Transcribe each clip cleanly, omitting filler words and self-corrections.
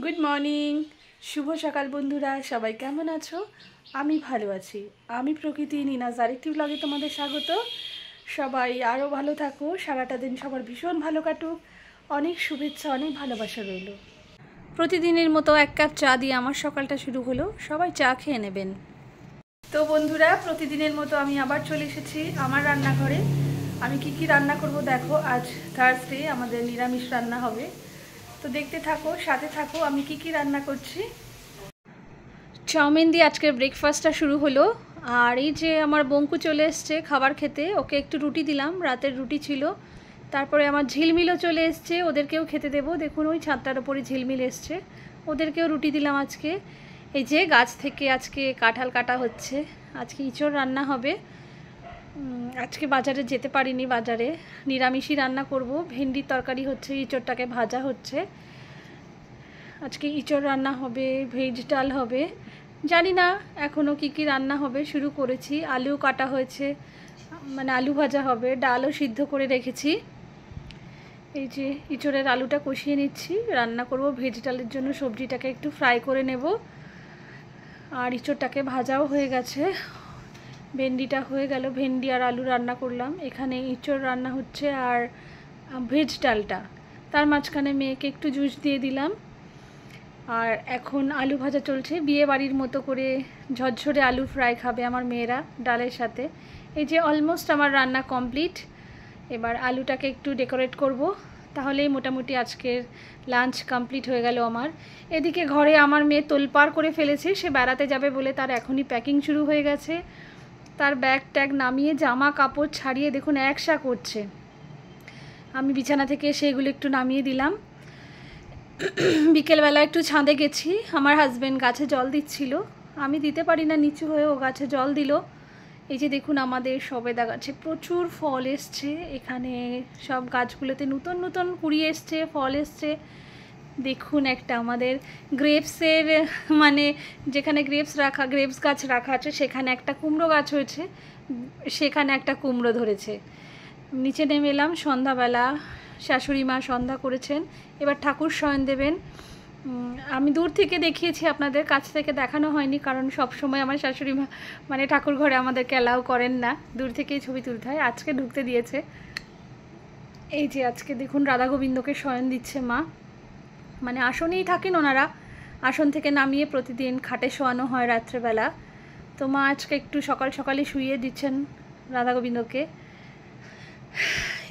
Good morning, শুভ সকাল বন্ধুরা। সবাই কেমন আছো? আমি ভালো আছি। আমি প্রকৃতি নিনাজ আরেকটি ব্লগে তোমাদের স্বাগত। সবাই আরও ভালো থাকো, সারাটা দিন সবার ভীষণ ভালো কাটুক। অনেক শুভেচ্ছা, অনেক ভালোবাসা রইল। প্রতিদিনের মতো এক কাপ চা দিয়ে আমার সকালটা শুরু হলো। সবাই চা খেয়ে নেবেন। তো বন্ধুরা, প্রতিদিনের মতো আমি আবার চলে এসেছি আমার রান্নাঘরে। আমি কি রান্না করব দেখো। আজ থার্সডে, আমাদের নিরামিষ রান্না হবে। তো দেখতে থাকো, সাথে থাকো আমি কি রান্না করছি। চাউমিন দিয়ে আজকের ব্রেকফাস্টটা শুরু হলো। আর এই যে আমার বঙ্কু চলে এসছে খাবার খেতে, ওকে একটু রুটি দিলাম, রাতের রুটি ছিল। তারপরে আমার ঝিলমিলও চলে এসছে, ওদেরকেও খেতে দেবো। দেখুন ওই ছাদটার ওপরে ঝিলমিল এসছে, ওদেরকেও রুটি দিলাম আজকে। এই যে গাছ থেকে আজকে কাঁঠাল কাটা হচ্ছে, আজকে ইঁচড় রান্না হবে। আজকে বাজারে যেতে পারিনি, বাজারে নিরামিষই রান্না করব। ভেন্ডির তরকারি হচ্ছে, ইঁচড়টাকে ভাজা হচ্ছে। আজকে ইঁচড় রান্না হবে, ভেজ ডাল হবে, জানি না এখনও কি রান্না হবে। শুরু করেছি, আলু কাটা হয়েছে, মানে আলু ভাজা হবে, ডালও সিদ্ধ করে রেখেছি। এই যে ইঁচড়ের আলুটা কষিয়ে নিচ্ছি, রান্না করব। ভেজ ডালের জন্য সবজিটাকে একটু ফ্রাই করে নেব। আর ইঁচড়টাকে ভাজাও হয়ে গেছে, ভেন্ডিটা হয়ে গেল। ভেন্ডি আর আলু রান্না করলাম, এখানে ইঁচড় রান্না হচ্ছে আর ভেজ ডালটা। তার মাঝখানে মেয়েকে একটু জুস দিয়ে দিলাম। আর এখন আলু ভাজা চলছে, বিয়ে বাড়ির মতো করে ঝরঝরে আলু ফ্রাই খাবে আমার মেয়েরা ডালের সাথে। এই যে অলমোস্ট আমার রান্না কমপ্লিট। এবার আলুটাকে একটু ডেকোরেট করব, তাহলেই মোটামুটি আজকের লাঞ্চ কমপ্লিট হয়ে গেল আমার। এদিকে ঘরে আমার মেয়ে তোলপাড় করে ফেলেছে, সে বেড়াতে যাবে বলে তার এখনই প্যাকিং শুরু হয়ে গেছে। তার ব্যাগ ট্যাগ নামিয়ে জামা কাপড় ছাড়িয়ে দেখুন একসা করছে। আমি বিছানা থেকে সেগুলো একটু নামিয়ে দিলাম। বিকেলবেলা একটু ছাদে গেছি, আমার হাজব্যান্ড গাছে জল দিচ্ছিল, আমি দিতে পারি না নিচু হয়ে, ও গাছে জল দিল। এই যে দেখুন আমাদের সবেদা গাছে প্রচুর ফল এসছে, এখানে সব গাছগুলোতে নতুন নতুন কুড়ি এসছে, ফল এসছে। দেখুন একটা আমাদের গ্রেপসের, মানে যেখানে গ্রেপস গাছ রাখা আছে সেখানে একটা কুমড়ো গাছ হয়েছে, সেখানে একটা কুমড়ো ধরেছে। নিচে নেমে এলাম সন্ধ্যাবেলা, শাশুড়ি মা সন্ধ্যা করেছেন, এবার ঠাকুর শয়ন দেবেন। আমি দূর থেকে দেখিয়েছি, আপনাদের কাছ থেকে দেখানো হয়নি, কারণ সব সময় আমার শাশুড়ি মা মানে ঠাকুর ঘরে আমাদেরকে অ্যালাউ করেন না, দূর থেকেই ছবি তুলতে হয়। আজকে ঢুকতে দিয়েছে। এই যে আজকে দেখুন রাধা গোবিন্দকে শয়ন দিচ্ছে মা, মানে আসনেই থাকেন ওনারা, আসন থেকে নামিয়ে প্রতিদিন খাটে শোয়ানো হয় রাত্রেবেলা। তো মা আজকে একটু সকাল সকালে শুইয়ে দিচ্ছেন রাধা গোবিন্দকে।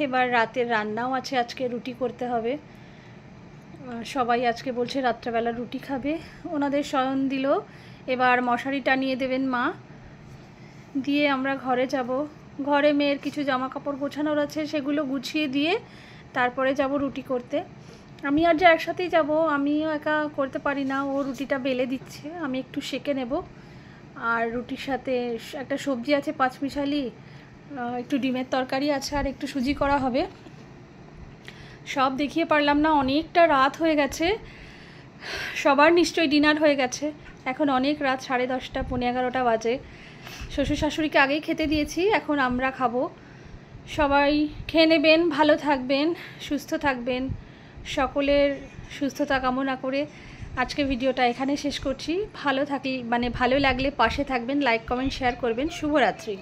এবার রাতের রান্নাও আছে, আজকে রুটি করতে হবে। সবাই আজকে বলছে রাত্রেবেলা রুটি খাবে, ওনাদের শয়ন দিল। এবার মশারি টানিয়ে দেবেন মা, দিয়ে আমরা ঘরে যাব। ঘরে মেয়ের কিছু জামা কাপড় গোছানোর আছে, সেগুলো গুছিয়ে দিয়ে তারপরে যাব রুটি করতে। আমি আর যে একসাথেই যাব, আমিও একা করতে পারি না। ও রুটিটা বেলে দিচ্ছে, আমি একটু সেঁকে নেব। আর রুটির সাথে একটা সবজি আছে পাঁচমিশালি, একটু ডিমের তরকারি আছে, আর একটু সুজি করা হবে। সব দেখিয়ে পারলাম না, অনেকটা রাত হয়ে গেছে। সবার নিশ্চয়ই ডিনার হয়ে গেছে, এখন অনেক রাত, 10:30 পৌনে 11টা বাজে। শ্বশুর শাশুড়িকে আগেই খেতে দিয়েছি, এখন আমরা খাবো। সবাই খেয়ে নেবেন, ভালো থাকবেন, সুস্থ থাকবেন। সকলের সুস্থতা কামনা করে আজকে ভিডিওটা এখানে শেষ করছি। ভালো লাগলে পাশে থাকবেন, লাইক কমেন্ট শেয়ার করবেন। শুভরাত্রি।